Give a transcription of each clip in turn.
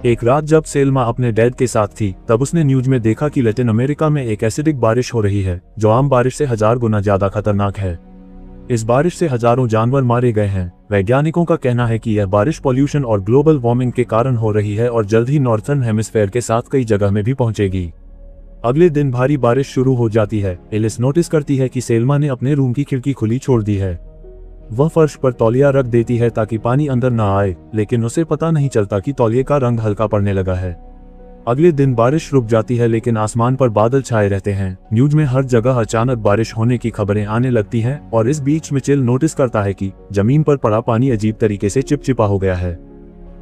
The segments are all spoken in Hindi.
एक रात जब सेल्मा अपने डैड के साथ थी तब उसने न्यूज में देखा कि लैटिन अमेरिका में एक एसिडिक बारिश हो रही है जो आम बारिश से 1000 गुना ज्यादा खतरनाक है। इस बारिश से हजारों जानवर मारे गए हैं। वैज्ञानिकों का कहना है कि यह बारिश पॉल्यूशन और ग्लोबल वार्मिंग के कारण हो रही है और जल्द ही नॉर्थर्न हेमिस्फेयर के साथ कई जगह में भी पहुंचेगी। अगले दिन भारी बारिश शुरू हो जाती है। एलिस नोटिस करती है कि सेल्मा ने अपने रूम की खिड़की खुली छोड़ दी है। वह फर्श पर तौलिया रख देती है ताकि पानी अंदर न आए, लेकिन उसे पता नहीं चलता कि तौलिए का रंग हल्का पड़ने लगा है। अगले दिन बारिश रुक जाती है लेकिन आसमान पर बादल छाए रहते हैं। न्यूज में हर जगह अचानक बारिश होने की खबरें आने लगती हैं और इस बीच मिचेल नोटिस करता है कि जमीन पर पड़ा पानी अजीब तरीके से चिपचिपा हो गया है।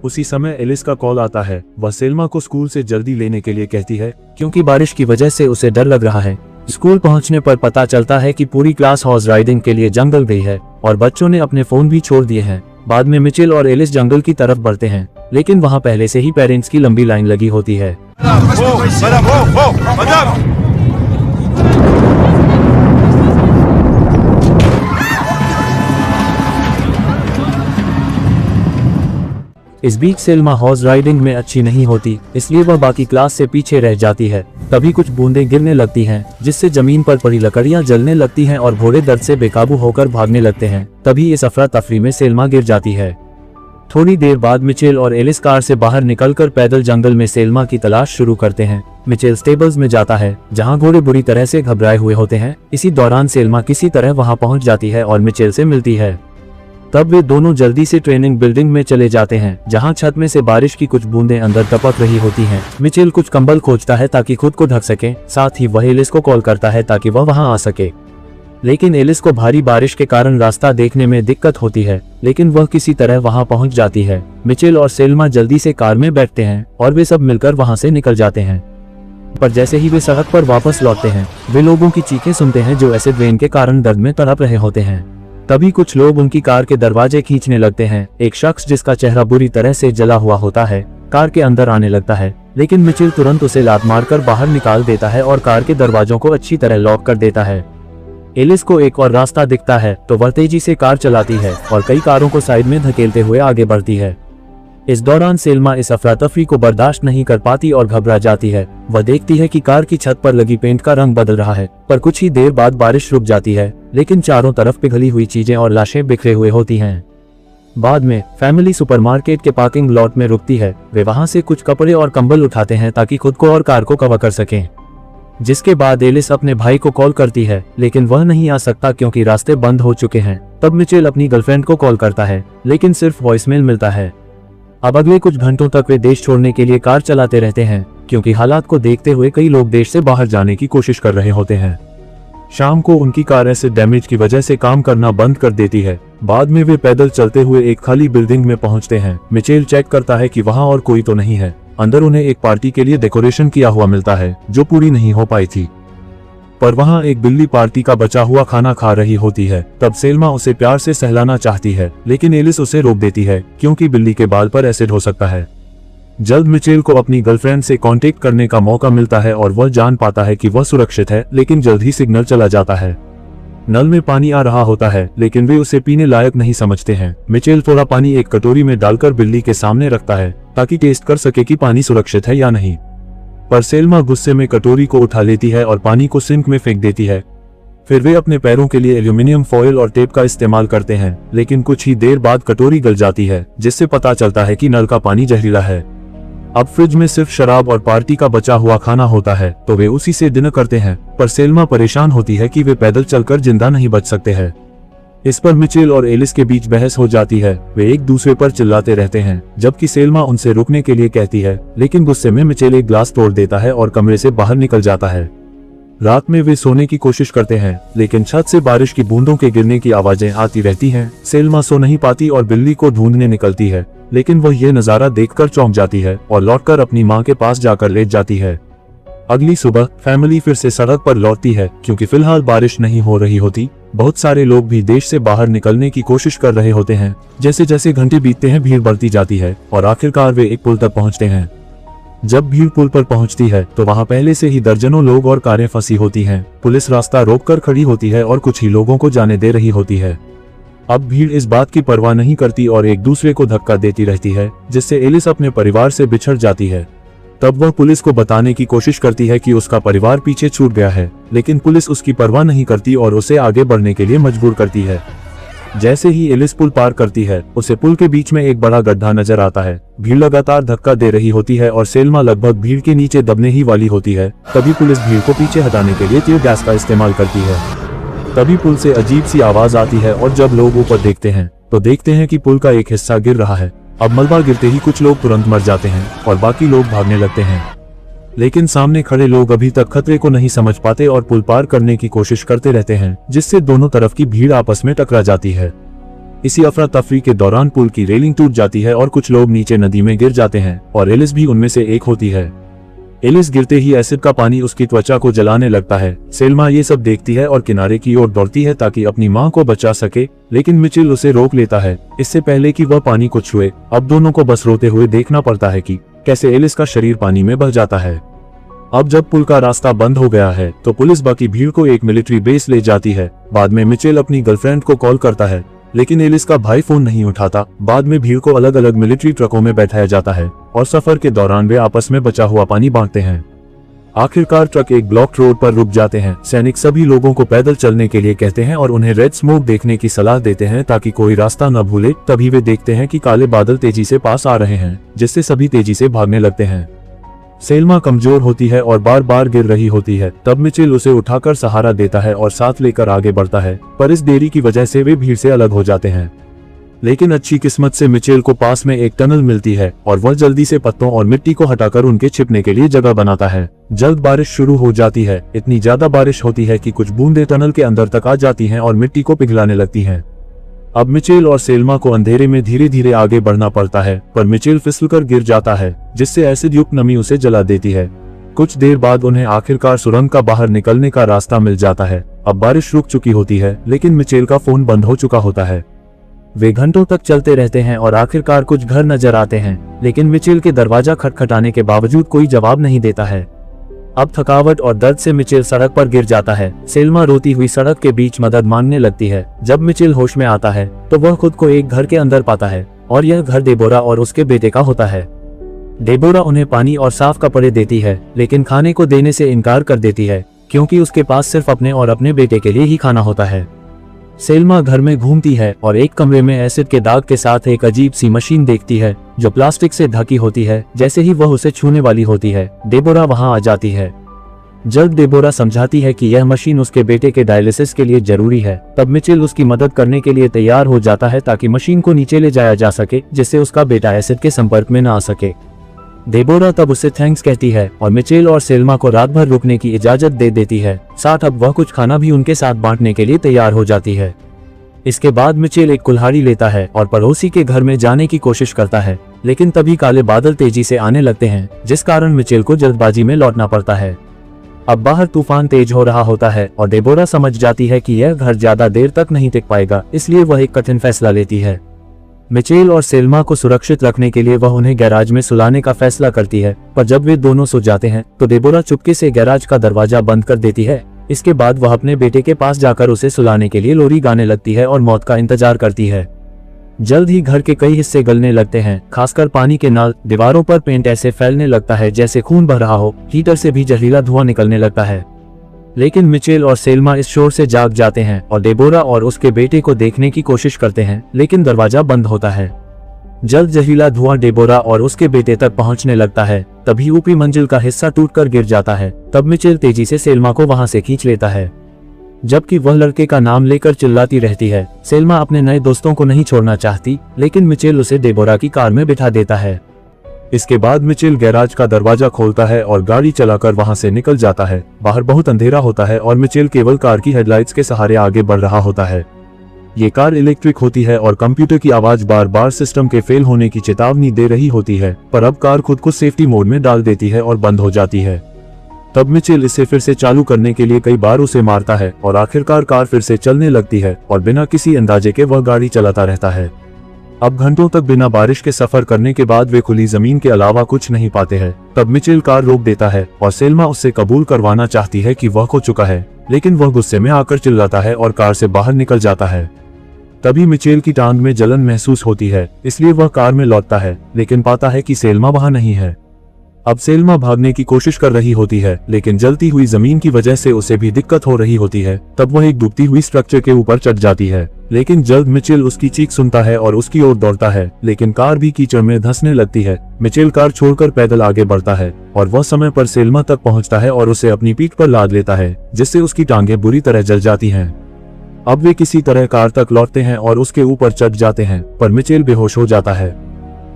उसी समय एलिस का कॉल आता है। वह सेल्मा को स्कूल से जल्दी लेने के लिए कहती है क्योंकि बारिश की वजह से उसे डर लग रहा है। स्कूल पहुंचने पर पता चलता है कि पूरी क्लास हॉर्स राइडिंग के लिए जंगल गई है और बच्चों ने अपने फोन भी छोड़ दिए हैं। बाद में मिचेल और एलिस जंगल की तरफ बढ़ते हैं, लेकिन वहां पहले से ही पेरेंट्स की लंबी लाइन लगी होती है। इस बीच सेल्मा हॉर्स राइडिंग में अच्छी नहीं होती, इसलिए वह बाकी क्लास से पीछे रह जाती है। तभी कुछ बूंदें गिरने लगती हैं, जिससे जमीन पर पड़ी लकड़ियां जलने लगती हैं और घोड़े दर्द से बेकाबू होकर भागने लगते हैं। तभी इस अफरा तफरी में सेल्मा गिर जाती है। थोड़ी देर बाद मिचेल और एलिस कार से बाहर निकलकर पैदल जंगल में सेल्मा की तलाश शुरू करते हैं। मिचेल स्टेबल्स में जाता है जहां घोड़े बुरी तरह से घबराए हुए होते हैं। इसी दौरान सेल्मा किसी तरह वहां पहुंच जाती है और मिचेल से मिलती है। तब वे दोनों जल्दी से ट्रेनिंग बिल्डिंग में चले जाते हैं जहां छत में से बारिश की कुछ बूंदें अंदर टपक रही होती हैं। मिचेल कुछ कंबल खोजता है ताकि खुद को ढक सके। साथ ही वह एलिस को कॉल करता है ताकि वह वहां आ सके, लेकिन एलिस को भारी बारिश के कारण रास्ता देखने में दिक्कत होती है, लेकिन वह किसी तरह वहां पहुंच जाती है। मिचेल और सेल्मा जल्दी से कार में बैठते हैं और वे सब मिलकर वहां से निकल जाते हैं। पर जैसे ही वे सड़क पर वापस लौटते हैं, वे लोगों की चीखें सुनते हैं जो एसिड रेन के कारण दर्द में तड़प रहे होते हैं। तभी कुछ लोग उनकी कार के दरवाजे खींचने लगते हैं। एक शख्स जिसका चेहरा बुरी तरह से जला हुआ होता है कार के अंदर आने लगता है, लेकिन मिचेल तुरंत उसे लात मारकर बाहर निकाल देता है और कार के दरवाजों को अच्छी तरह लॉक कर देता है। एलिस को एक और रास्ता दिखता है तो वह तेजी से कार चलाती है और कई कारों को साइड में धकेलते हुए आगे बढ़ती है। इस दौरान सेल्मा इस अफरा तफरी को बर्दाश्त नहीं कर पाती और घबरा जाती है। वह देखती है कि कार की छत पर लगी पेंट का रंग बदल रहा है, पर कुछ ही देर बाद बारिश रुक जाती है, लेकिन चारों तरफ पिघली हुई चीजें और लाशें बिखरे हुए होती हैं। बाद में फैमिली सुपरमार्केट के पार्किंग लॉट में रुकती है। वे वहां से कुछ कपड़े और कंबल उठाते हैं ताकि खुद को और कार को कवर कर सकें। जिसके बाद एलिस अपने भाई को कॉल करती है, लेकिन वह नहीं आ सकता क्योंकि रास्ते बंद हो चुके हैं। तब मिचेल अपनी गर्लफ्रेंड को कॉल करता है, लेकिन सिर्फ वॉइसमेल मिलता है। अब अगले कुछ घंटों तक वे देश छोड़ने के लिए कार चलाते रहते हैं, क्योंकि हालात को देखते हुए कई लोग देश से बाहर जाने की कोशिश कर रहे होते हैं। शाम को उनकी कार एसिड डैमेज की वजह से काम करना बंद कर देती है। बाद में वे पैदल चलते हुए एक खाली बिल्डिंग में पहुंचते हैं। मिचेल चेक करता है कि वहां और कोई तो नहीं है। अंदर उन्हें एक पार्टी के लिए डेकोरेशन किया हुआ मिलता है जो पूरी नहीं हो पाई थी, पर वहां एक बिल्ली पार्टी का बचा हुआ खाना खा रही होती है। तब सेल्मा उसे प्यार से सहलाना चाहती है, लेकिन एलिस उसे रोक देती है क्योंकि बिल्ली के बाल पर एसिड हो सकता है। जल्द मिचेल को अपनी गर्लफ्रेंड से कांटेक्ट करने का मौका मिलता है और वह जान पाता है कि वह सुरक्षित है, लेकिन जल्द ही सिग्नल चला जाता है। नल में पानी आ रहा होता है, लेकिन वे उसे पीने लायक नहीं समझते हैं। मिचेल थोड़ा पानी एक कटोरी में डालकर बिल्ली के सामने रखता है ताकि टेस्ट कर सके कि पानी सुरक्षित है या नहीं, पर सेल्मा गुस्से में कटोरी को उठा लेती है और पानी को सिंक में फेंक देती है। फिर वे अपने पैरों के लिए एल्यूमिनियम फॉयल और टेप का इस्तेमाल करते हैं, लेकिन कुछ ही देर बाद कटोरी गल जाती है, जिससे पता चलता है कि नल का पानी जहरीला है। अब फ्रिज में सिर्फ शराब और पार्टी का बचा हुआ खाना होता है, तो वे उसी से डिनर करते हैं। पर सेल्मा परेशान होती है कि वे पैदल चलकर जिंदा नहीं बच सकते हैं। इस पर मिचेल और एलिस के बीच बहस हो जाती है। वे एक दूसरे पर चिल्लाते रहते हैं, जबकि सेल्मा उनसे रुकने के लिए कहती है, लेकिन गुस्से में मिचेल एक ग्लास तोड़ देता है और कमरे से बाहर निकल जाता है। रात में वे सोने की कोशिश करते हैं, लेकिन छत से बारिश की बूंदों के गिरने की आवाजें आती रहती हैं। सेल्मा सो नहीं पाती और बिल्ली को ढूंढने निकलती है, लेकिन वह ये नजारा देखकर चौंक जाती है और लौटकर अपनी माँ के पास जाकर लेट जाती है। अगली सुबह फैमिली फिर से सड़क पर लौटती है, क्योंकि फिलहाल बारिश नहीं हो रही होती। बहुत सारे लोग भी देश से बाहर निकलने की कोशिश कर रहे होते हैं। जैसे जैसे घंटे बीतते हैं, भीड़ बढ़ती जाती है और आखिरकार वे एक पुल तक पहुंचते हैं। जब भीड़ पुल पर पहुंचती है तो वहां पहले से ही दर्जनों लोग और कारें फंसी होती हैं। पुलिस रास्ता रोककर खड़ी होती है और कुछ ही लोगों को जाने दे रही होती है। अब भीड़ इस बात की परवाह नहीं करती और एक दूसरे को धक्का देती रहती है, जिससे एलिस अपने परिवार से बिछड़ जाती है। तब वह पुलिस को बताने की कोशिश करती है कि उसका परिवार पीछे छूट गया है, लेकिन पुलिस उसकी परवाह नहीं करती और उसे आगे बढ़ने के लिए मजबूर करती है। जैसे ही एलिस पुल पार करती है, उसे पुल के बीच में एक बड़ा गड्ढा नजर आता है। भीड़ लगातार धक्का दे रही होती है और सेल्मा लगभग भीड़ के नीचे दबने ही वाली होती है। तभी पुलिस भीड़ को पीछे हटाने के लिए टीयर गैस का इस्तेमाल करती है। तभी पुल से अजीब सी आवाज आती है और जब लोग ऊपर देखते हैं तो देखते हैं कि पुल का एक हिस्सा गिर रहा है। अब मलबा गिरते ही कुछ लोग तुरंत मर जाते हैं और बाकी लोग भागने लगते हैं, लेकिन सामने खड़े लोग अभी तक खतरे को नहीं समझ पाते और पुल पार करने की कोशिश करते रहते हैं, जिससे दोनों तरफ की भीड़ आपस में टकरा जाती है। इसी अफरा तफरी के दौरान पुल की रेलिंग टूट जाती है और कुछ लोग नीचे नदी में गिर जाते हैं और एलिस भी उनमें से एक होती है। एलिस गिरते ही एसिड का पानी उसकी त्वचा को जलाने लगता है। सेल्मा ये सब देखती है और किनारे की ओर दौड़ती है ताकि अपनी मां को बचा सके, लेकिन मिचेल उसे रोक लेता है इससे पहले कि वह पानी को छुए। अब दोनों को बस रोते हुए देखना पड़ता है कि कैसे एलिस का शरीर पानी में बह जाता है। अब जब पुल का रास्ता बंद हो गया है तो पुलिस बाकी भीड़ को एक मिलिट्री बेस ले जाती है। बाद में मिचेल अपनी गर्लफ्रेंड को कॉल करता है, लेकिन एलिस का भाई फोन नहीं उठाता। बाद में भीड़ को अलग अलग मिलिट्री ट्रकों में बैठाया जाता है और सफर के दौरान वे आपस में बचा हुआ पानी बांटते हैं। आखिरकार ट्रक एक ब्लॉक रोड पर रुक जाते हैं। सैनिक सभी लोगों को पैदल चलने के लिए कहते हैं और उन्हें रेड स्मोक देखने की सलाह देते हैं ताकि कोई रास्ता न भूले। तभी वे देखते हैं कि काले बादल तेजी से पास आ रहे हैं, जिससे सभी तेजी से भागने लगते हैं। सेल्मा कमजोर होती है और बार बार गिर रही होती है। तब मिचेल उसे उठाकर सहारा देता है और साथ लेकर आगे बढ़ता है, पर इस देरी की वजह से वे भीड़ से अलग हो जाते हैं। लेकिन अच्छी किस्मत से मिचेल को पास में एक टनल मिलती है और वह जल्दी से पत्तों और मिट्टी को हटाकर उनके छिपने के लिए जगह बनाता है। जल्द बारिश शुरू हो जाती है। इतनी ज्यादा बारिश होती है कि कुछ बूंदें टनल के अंदर तक आ जाती हैं और मिट्टी को पिघलाने लगती हैं। अब मिचेल और सेल्मा को अंधेरे में धीरे धीरे आगे बढ़ना पड़ता है, पर मिचेल फिसलकर गिर जाता है, जिससे एसिड युक्त नमी उसे जला देती है। कुछ देर बाद उन्हें आखिरकार सुरंग का बाहर निकलने का रास्ता मिल जाता है। अब बारिश रुक चुकी होती है, लेकिन मिचेल का फोन बंद हो चुका होता है। वे घंटों तक चलते रहते हैं और आखिरकार कुछ घर नजर आते हैं, लेकिन मिचेल के दरवाजा खटखटाने के बावजूद कोई जवाब नहीं देता है। अब थकावट और दर्द से मिचेल सड़क पर गिर जाता है। सेल्मा रोती हुई सड़क के बीच मदद मांगने लगती है। जब मिचेल होश में आता है तो वह खुद को एक घर के अंदर पाता है और यह घर डेबोरा और उसके बेटे का होता है। डेबोरा उन्हें पानी और साफ कपड़े देती है, लेकिन खाने को देने से इनकार कर देती है क्योंकि उसके पास सिर्फ अपने और अपने बेटे के लिए ही खाना होता है। सेल्मा घर में घूमती है और एक कमरे में एसिड के दाग के साथ एक अजीब सी मशीन देखती है जो प्लास्टिक से ढकी होती है। जैसे ही वह उसे छूने वाली होती है, डेबोरा वहां आ जाती है। जल्द डेबोरा समझाती है कि यह मशीन उसके बेटे के डायलिसिस के लिए जरूरी है। तब मिचेल उसकी मदद करने के लिए तैयार हो जाता है ताकि मशीन को नीचे ले जाया जा सके, जिससे उसका बेटा एसिड के संपर्क में न आ सके। डेबोरा तब उससे थैंक्स कहती है और मिचेल और सेल्मा को रात भर रुकने की इजाजत दे देती है। साथ अब वह कुछ खाना भी उनके साथ बांटने के लिए तैयार हो जाती है। इसके बाद मिचेल एक कुल्हाड़ी लेता है और पड़ोसी के घर में जाने की कोशिश करता है, लेकिन तभी काले बादल तेजी से आने लगते हैं, जिस कारण मिचेल को जल्दबाजी में लौटना पड़ता है। अब बाहर तूफान तेज हो रहा होता है और डेबोरा समझ जाती है कि यह घर ज्यादा देर तक नहीं टिक पाएगा, इसलिए वह एक कठिन फैसला लेती है। मिचेल और सेल्मा को सुरक्षित रखने के लिए वह उन्हें गैराज में सुलाने का फैसला करती है, पर जब वे दोनों सो जाते हैं तो डेबोरा चुपके से गैराज का दरवाजा बंद कर देती है। इसके बाद वह अपने बेटे के पास जाकर उसे सुलाने के लिए लोरी गाने लगती है और मौत का इंतजार करती है। जल्द ही घर के कई हिस्से गलने लगते हैं, खासकर पानी के नल। दीवारों पर पेंट ऐसे फैलने लगता है जैसे खून बह रहा हो। हीटर से भी जहरीला धुआं निकलने लगता है। लेकिन मिचेल और सेल्मा इस शोर से जाग जाते हैं और डेबोरा और उसके बेटे को देखने की कोशिश करते हैं, लेकिन दरवाजा बंद होता है। जल्द जहरीला धुआं डेबोरा और उसके बेटे तक पहुंचने लगता है। तभी ऊपरी मंजिल का हिस्सा टूटकर गिर जाता है। तब मिचेल तेजी से सेल्मा को वहां से खींच लेता है, जबकि वह लड़के का नाम लेकर चिल्लाती रहती है। सेल्मा अपने नए दोस्तों को नहीं छोड़ना चाहती, लेकिन मिचेल उसे डेबोरा की कार में बिठा देता है। इसके बाद मिचेल गैराज का दरवाजा खोलता है और गाड़ी चलाकर वहां से निकल जाता है। बाहर बहुत अंधेरा होता है और मिचेल केवल कार की हेडलाइट्स के सहारे आगे बढ़ रहा होता है। ये कार इलेक्ट्रिक होती है और कंप्यूटर की आवाज बार बार सिस्टम के फेल होने की चेतावनी दे रही होती है, पर अब कार खुद को सेफ्टी मोड में डाल देती है और बंद हो जाती है। तब मिचेल इसे फिर से चालू करने के लिए कई बार उसे मारता है और आखिरकार कार फिर से चलने लगती है और बिना किसी अंदाजे के वह गाड़ी चलाता रहता है। अब घंटों तक बिना बारिश के सफर करने के बाद वे खुली जमीन के अलावा कुछ नहीं पाते हैं। तब मिचेल कार रोक देता है और सेल्मा उससे कबूल करवाना चाहती है कि वह खो चुका है, लेकिन वह गुस्से में आकर चिल्लाता है और कार से बाहर निकल जाता है। तभी मिचेल की टांग में जलन महसूस होती है, इसलिए वह कार में लौटता है, लेकिन पाता है कि सेल्मा वहां नहीं है। अब सेल्मा भागने की कोशिश कर रही होती है, लेकिन जलती हुई जमीन की वजह से उसे भी दिक्कत हो रही होती है। तब वह एक डूबती हुई स्ट्रक्चर के ऊपर चढ़ जाती है, लेकिन जल्द मिचेल उसकी चीख सुनता है और उसकी ओर दौड़ता है, लेकिन कार भी कीचड़ में धंसने लगती है। मिचेल कार छोड़कर पैदल आगे बढ़ता है और वह समय पर सेल्मा तक पहुंचता है और उसे अपनी पीठ पर लाद लेता है, जिससे उसकी टांगें बुरी तरह जल जाती हैं। अब वे किसी तरह कार तक लौटते हैं और उसके ऊपर चढ़ जाते हैं, पर मिचेल बेहोश हो जाता है।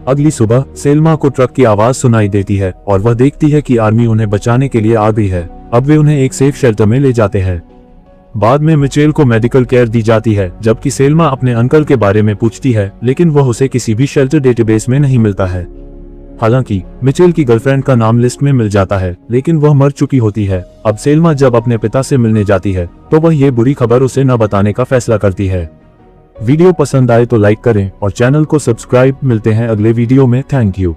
अगली सुबह सेल्मा को ट्रक की आवाज सुनाई देती है और वह देखती है कि आर्मी उन्हें बचाने के लिए आ गई है। अब वे उन्हें एक सेफ शेल्टर में ले जाते हैं। बाद में मिचेल को मेडिकल केयर दी जाती है, जबकि सेल्मा अपने अंकल के बारे में पूछती है, लेकिन वह उसे किसी भी शेल्टर डेटाबेस में नहीं मिलता है। हालांकि मिचेल की गर्लफ्रेंड का नाम लिस्ट में मिल जाता है, लेकिन वह मर चुकी होती है। अब सेल्मा जब अपने पिता से मिलने जाती है तो वह ये बुरी खबर उसे न बताने का फैसला करती है। वीडियो पसंद आए तो लाइक करें और चैनल को सब्सक्राइब। मिलते हैं अगले वीडियो में। Thank you.